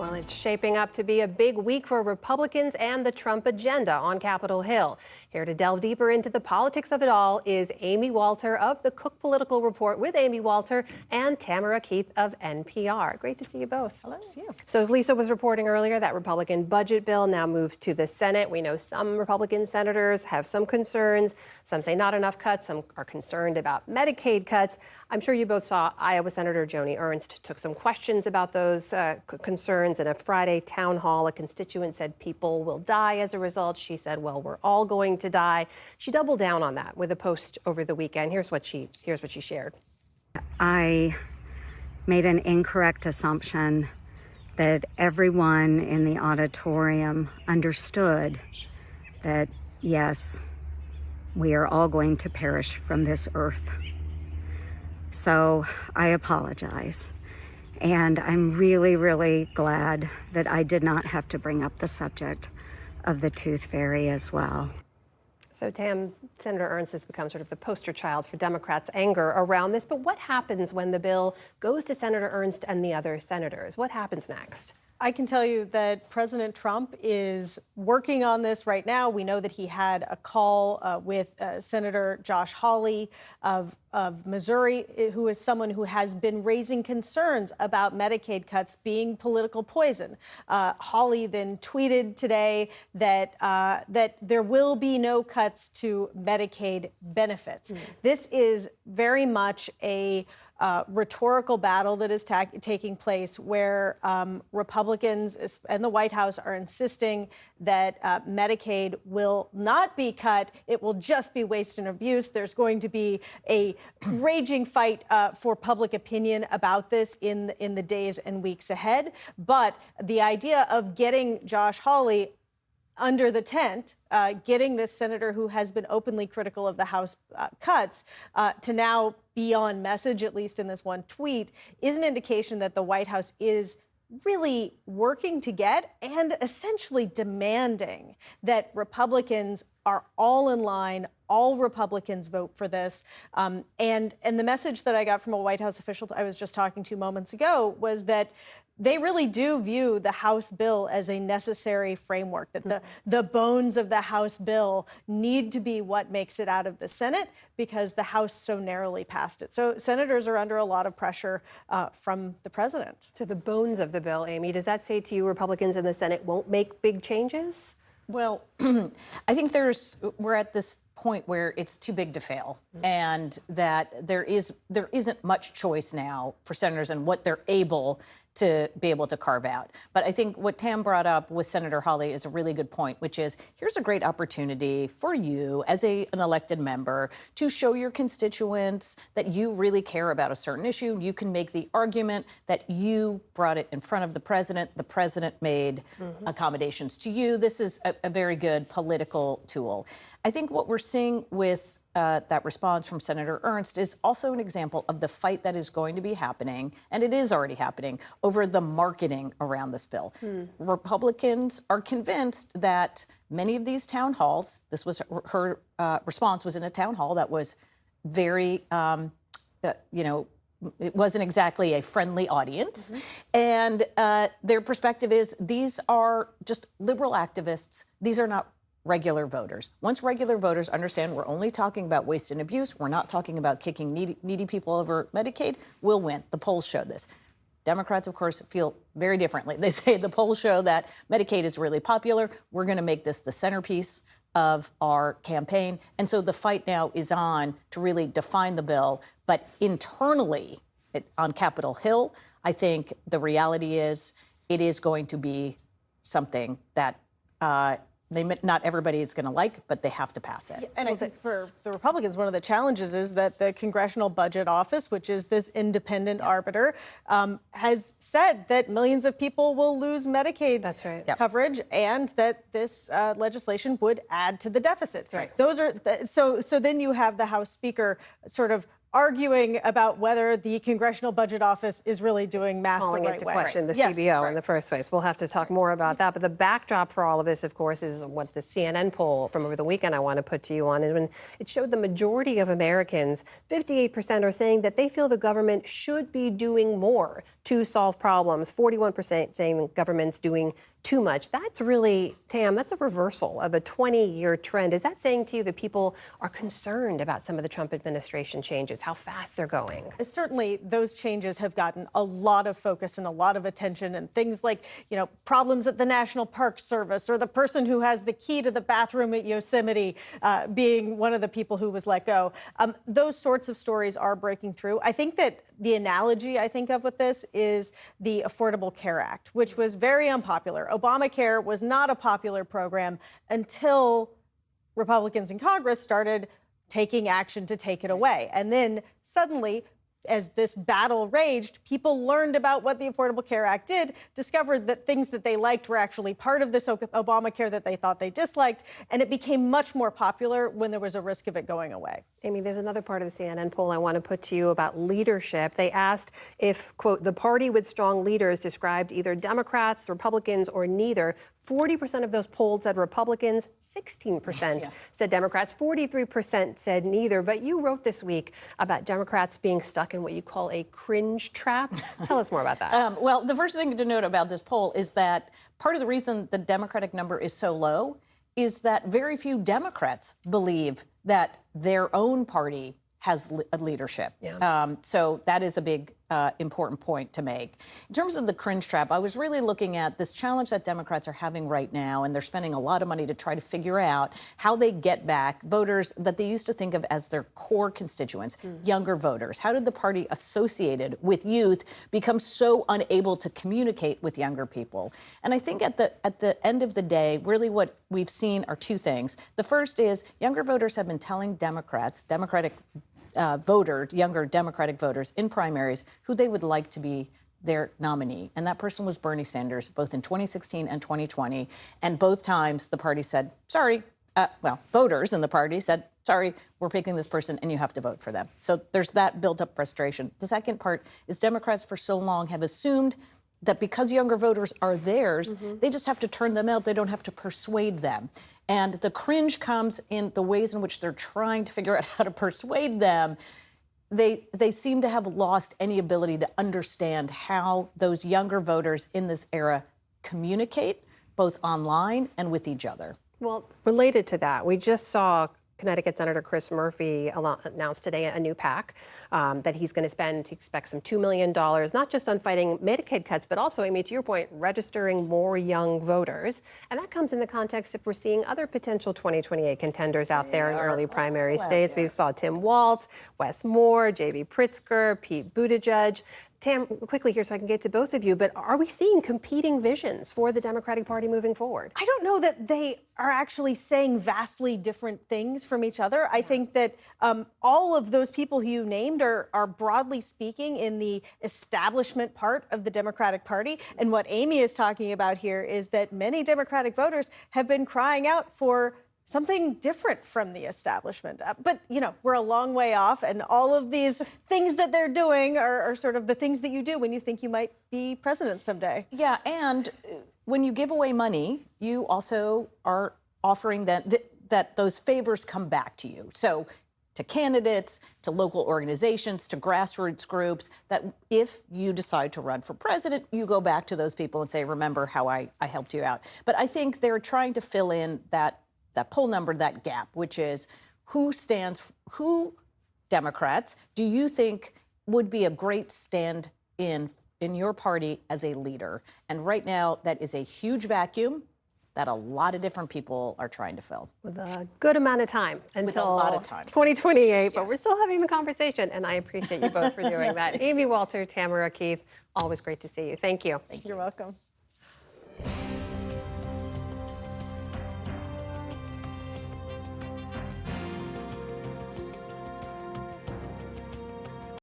Well, it's shaping up to be a big week for Republicans and the Trump agenda on Capitol Hill. Here to delve deeper into the politics of it all is Amy Walter of the Cook Political Report with Amy Walter and Tamara Keith of NPR. Great to see you both. Hello. See you. So as Lisa was reporting earlier, that Republican budget bill now moves to the Senate. We know some Republican senators have some concerns. Some say not enough cuts. Some are concerned about Medicaid cuts. I'm sure you both saw Iowa Senator Joni Ernst took some questions about those concerns. In a Friday town hall, a constituent said people will die as a result. She said, well, we're all going to die. She doubled down on that with a post over the weekend. Here's what she shared. I made an incorrect assumption that everyone in the auditorium understood that, yes, we are all going to perish from this earth. So I apologize. And I'm really, really glad that I did not have to bring up the subject of the tooth fairy as well. So, Tam, Senator Ernst has become sort of the poster child for Democrats' anger around this. But what happens when the bill goes to Senator Ernst and the other senators? What happens next? I can tell you that President Trump is working on this right now. We know that he had a call with Senator Josh Hawley of Missouri, who is someone who has been raising concerns about Medicaid cuts being political poison. Hawley then tweeted today that that there will be no cuts to Medicaid benefits. This is very much a rhetorical battle that is taking place where Republicans and the White House are insisting that Medicaid will not be cut. It will just be waste and abuse. There's going to be a raging fight for public opinion about this in the days and weeks ahead. But the idea of getting Josh Hawley under the tent, getting this senator who has been openly critical of the House cuts to now be on message, at least in this one tweet, is an indication that the White House is really working to get and essentially demanding that Republicans are all in line, all Republicans vote for this. And the message that I got from a White House official I was just talking to moments ago was that they really do view the House bill as a necessary framework, that the bones of the House bill need to be what makes it out of the Senate because the House so narrowly passed it. So senators are under a lot of pressure from the president. So the bones of the bill, Amy, does that say to you Republicans in the Senate won't make big changes? Well, I think we're at this point where it's too big to fail, and that there isn't much choice now for senators and what they're able to carve out. But I think what Tam brought up with Senator Hawley is a really good point, which is here's a great opportunity for you as an elected member to show your constituents that you really care about a certain issue. You can make the argument that you brought it in front of the president. The president made accommodations to you. This is a very good political tool. I think what we're seeing with that response from Senator Ernst is also an example of the fight that is going to be happening, and it is already happening, over the marketing around this bill. Republicans are convinced that many of these town halls, this was her response was in a town hall that was very, it wasn't exactly a friendly audience. And their perspective is these are just liberal activists. These are not regular voters. Once regular voters understand we're only talking about waste and abuse, we're not talking about kicking needy people over Medicaid, we'll win. The polls show this. Democrats, of course, feel very differently. They say the polls show that Medicaid is really popular. We're going to make this the centerpiece of our campaign. And so the fight now is on to really define the bill. But internally on Capitol Hill, I think the reality is it is going to be something that not everybody is going to like, but they have to pass it. And I think for the Republicans, one of the challenges is that the Congressional Budget Office, which is this independent arbiter, has said that millions of people will lose Medicaid coverage, and that this legislation would add to the deficit. That's right. Those are so then you have the House Speaker sort of arguing about whether the Congressional Budget Office is really doing math Calling the it right to way. question the Yes. CBO in the first place. We'll have to talk more about that. But the backdrop for all of this, of course, is what the CNN poll from over the weekend I want to put to you on. And when it showed the majority of Americans, 58% are saying that they feel the government should be doing more to solve problems. 41% saying the government's doing too much. That's really, Tam, that's a reversal of a 20-year trend. Is that saying to you that people are concerned about some of the Trump administration changes, how fast they're going? Certainly, those changes have gotten a lot of focus and a lot of attention, and things like, problems at the National Park Service, or the person who has the key to the bathroom at Yosemite being one of the people who was let go. Those sorts of stories are breaking through. I think that the analogy I think of with this is the Affordable Care Act, which was very unpopular. Obamacare was not a popular program until Republicans in Congress started taking action to take it away. And then suddenly, as this battle raged, people learned about what the Affordable Care Act did, discovered that things that they liked were actually part of this Obamacare that they thought they disliked, and it became much more popular when there was a risk of it going away. Amy, there's another part of the CNN poll I want to put to you about leadership. They asked if, quote, the party with strong leaders described either Democrats, Republicans, or neither. 40% of those polled said Republicans, 16% said Democrats, 43% said neither. But you wrote this week about Democrats being stuck in what you call a cringe trap. Tell us more about that. Well, the first thing to note about this poll is that part of the reason the Democratic number is so low is that very few Democrats believe that their own party has a leadership. So that is a big, important point to make. In terms of the cringe trap, I was really looking at this challenge that Democrats are having right now, and they're spending a lot of money to try to figure out how they get back voters that they used to think of as their core constituents, younger voters. How did the party associated with youth become so unable to communicate with younger people? And I think at the end of the day, really what we've seen are two things. The first is younger voters have been telling Democrats, younger Democratic voters in primaries who they would like to be their nominee. And that person was Bernie Sanders, both in 2016 and 2020. And both times the party said, sorry, voters in the party said, sorry, we're picking this person and you have to vote for them. So there's that built up frustration. The second part is Democrats for so long have assumed that because younger voters are theirs, they just have to turn them out. They don't have to persuade them. And the cringe comes in the ways in which they're trying to figure out how to persuade them. They seem to have lost any ability to understand how those younger voters in this era communicate, both online and with each other. Well, related to that, we just saw Connecticut Senator Chris Murphy announced today a new PAC that he's going to spend, he expects some $2 million, not just on fighting Medicaid cuts, but also, Amy, to your point, registering more young voters. And that comes in the context if we're seeing other potential 2028 contenders out there in early primary states. We saw Tim Walz, Wes Moore, J.B. Pritzker, Pete Buttigieg. Tam, quickly here so I can get to both of you, but are we seeing competing visions for the Democratic Party moving forward? I don't know that they are actually saying vastly different things from each other. I think that all of those people who you named are broadly speaking in the establishment part of the Democratic Party. And what Amy is talking about here is that many Democratic voters have been crying out for something different from the establishment. But, we're a long way off, and all of these things that they're doing are sort of the things that you do when you think you might be president someday. Yeah, and when you give away money, you also are offering that those favors come back to you. So to candidates, to local organizations, to grassroots groups, that if you decide to run for president, you go back to those people and say, remember how I helped you out. But I think they're trying to fill in that poll number, that gap, which is who Democrats do you think would be a great stand in your party as a leader? And right now, that is a huge vacuum that a lot of different people are trying to fill. With a good amount of time until a lot of time. 2028, but we're still having the conversation, and I appreciate you both for doing that. Amy Walter, Tamara Keith, always great to see you. Thank you. You're welcome.